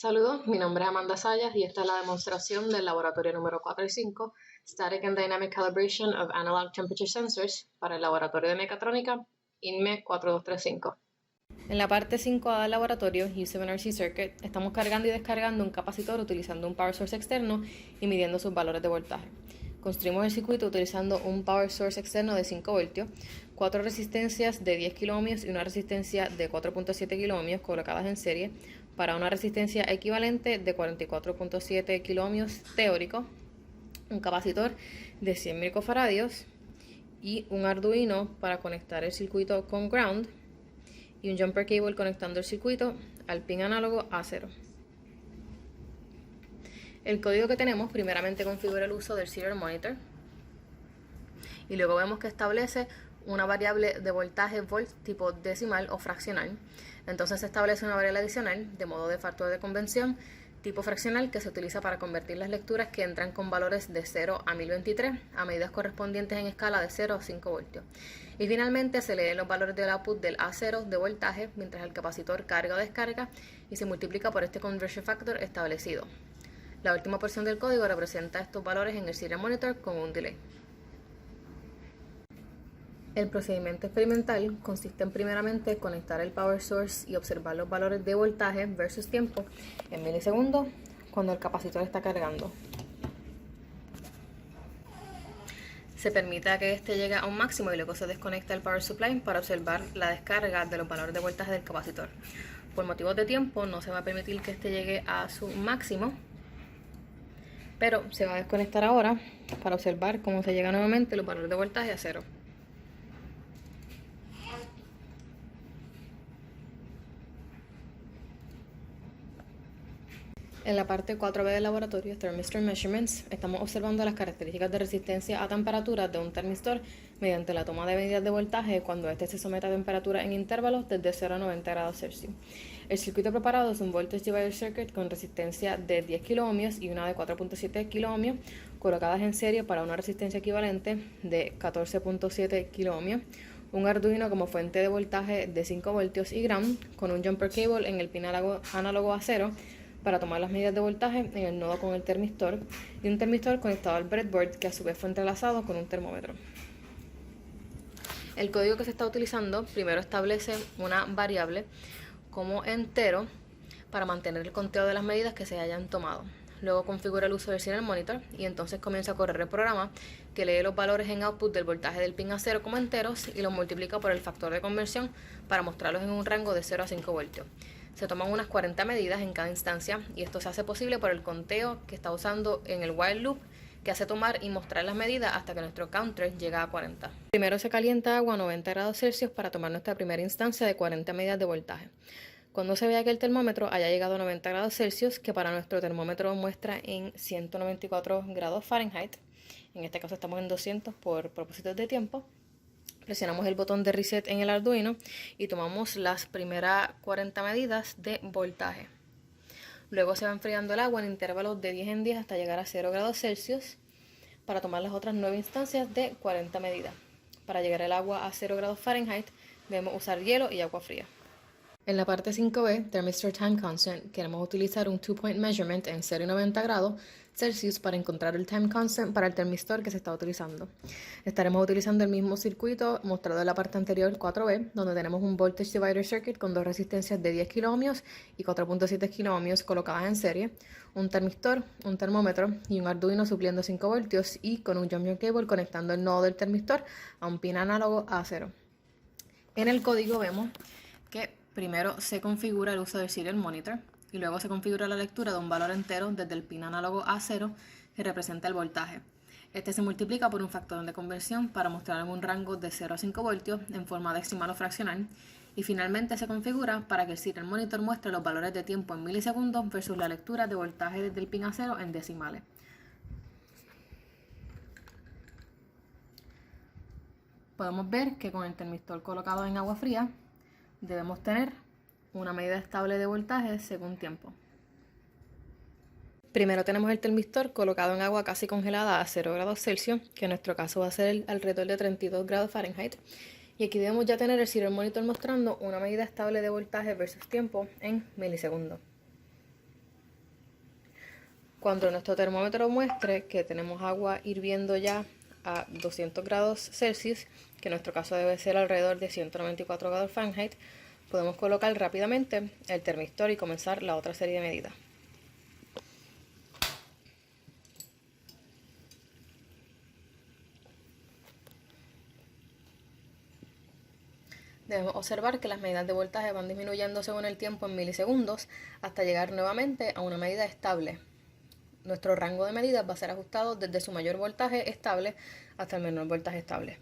Saludos, mi nombre es Amanda Sayas y esta es la demostración del laboratorio número 4 y 5, Static and Dynamic Calibration of Analog Temperature Sensors, para el laboratorio de mecatrónica INME 4235. En la parte 5A del laboratorio U7RC Circuit, estamos cargando y descargando un capacitor utilizando un power source externo y midiendo sus valores de voltaje. Construimos el circuito utilizando un power source externo de 5 voltios, 4 resistencias de 10 kiloohmios y una resistencia de 4.7 kiloohmios colocadas en serie para una resistencia equivalente de 44.7 kiloohmios teórico, un capacitor de 100 microfaradios y un Arduino para conectar el circuito con ground y un jumper cable conectando el circuito al pin análogo A0. El código que tenemos primeramente configura el uso del serial monitor y luego vemos que establece una variable de voltaje volt tipo decimal o fraccional. Entonces se establece una variable adicional de modo de factor de convención tipo fraccional que se utiliza para convertir las lecturas que entran con valores de 0 a 1023 a medidas correspondientes en escala de 0 a 5 voltios. Y finalmente se leen los valores del output del A0 de voltaje mientras el capacitor carga o descarga y se multiplica por este conversion factor establecido. La última porción del código representa estos valores en el serial monitor con un delay. El procedimiento experimental consiste en primeramente conectar el power source y observar los valores de voltaje versus tiempo en milisegundos cuando el capacitor está cargando. Se permite que este llegue a un máximo y luego se desconecta el power supply para observar la descarga de los valores de voltaje del capacitor. Por motivos de tiempo no se va a permitir que este llegue a su máximo, pero se va a desconectar ahora para observar cómo se llega nuevamente los valores de voltaje a 0. En la parte 4B del laboratorio, Thermistor Measurements, estamos observando las características de resistencia a temperatura de un termistor mediante la toma de medidas de voltaje cuando éste se somete a temperatura en intervalos desde 0 a 90 grados Celsius. El circuito preparado es un Voltage Divider Circuit con resistencia de 10 kiloohmios y una de 4.7 kiloohmios colocadas en serie para una resistencia equivalente de 14.7 kiloohmios, un Arduino como fuente de voltaje de 5 voltios y ground con un jumper cable en el pin análogo A0 para tomar las medidas de voltaje en el nodo con el termistor y un termistor conectado al breadboard que a su vez fue entrelazado con un termómetro. El código que se está utilizando primero establece una variable como entero para mantener el conteo de las medidas que se hayan tomado. Luego configura el uso del serial monitor y entonces comienza a correr el programa que lee los valores en output del voltaje del pin A0 como enteros y los multiplica por el factor de conversión para mostrarlos en un rango de 0 a 5 voltios. Se toman unas 40 medidas en cada instancia y esto se hace posible por el conteo que está usando en el while loop que hace tomar y mostrar las medidas hasta que nuestro counter llega a 40. Primero se calienta agua a 90 grados Celsius para tomar nuestra primera instancia de 40 medidas de voltaje. Cuando se vea que el termómetro haya llegado a 90 grados Celsius, que para nuestro termómetro muestra en 194 grados Fahrenheit, en este caso estamos en 200 por propósitos de tiempo, presionamos el botón de reset en el Arduino y tomamos las primeras 40 medidas de voltaje. Luego se va enfriando el agua en intervalos de 10 en 10 hasta llegar a 0 grados Celsius para tomar las otras 9 instancias de 40 medidas. Para llegar el agua a 0 grados Fahrenheit debemos usar hielo y agua fría. En la parte 5B, Thermistor Time Constant, queremos utilizar un two-point measurement en 0 y 90 grados Celsius para encontrar el time constant para el termistor que se está utilizando. Estaremos utilizando el mismo circuito mostrado en la parte anterior 4B, donde tenemos un Voltage Divider Circuit con dos resistencias de 10 kiloohmios y 4.7 kiloohmios colocadas en serie, un termistor, un termómetro y un Arduino supliendo 5 voltios y con un jumper cable conectando el nodo del termistor a un pin análogo A0. En el código vemos que primero se configura el uso del serial monitor y luego se configura la lectura de un valor entero desde el pin análogo A0 que representa el voltaje. Este se multiplica por un factor de conversión para mostrar en un rango de 0 a 5 voltios en forma decimal o fraccional y finalmente se configura para que el serial monitor muestre los valores de tiempo en milisegundos versus la lectura de voltaje desde el pin A0 en decimales. Podemos ver que con el termistor colocado en agua fría debemos tener una medida estable de voltaje según tiempo. Primero tenemos el termistor colocado en agua casi congelada a 0 grados Celsius, que en nuestro caso va a ser alrededor de 32 grados Fahrenheit. Y aquí debemos ya tener el serial monitor mostrando una medida estable de voltaje versus tiempo en milisegundos. Cuando nuestro termómetro muestre que tenemos agua hirviendo ya a 200 grados Celsius, que en nuestro caso debe ser alrededor de 194 grados Fahrenheit, podemos colocar rápidamente el termistor y comenzar la otra serie de medidas. Debemos observar que las medidas de voltaje van disminuyendo según el tiempo en milisegundos hasta llegar nuevamente a una medida estable. Nuestro rango de medidas va a ser ajustado desde su mayor voltaje estable hasta el menor voltaje estable.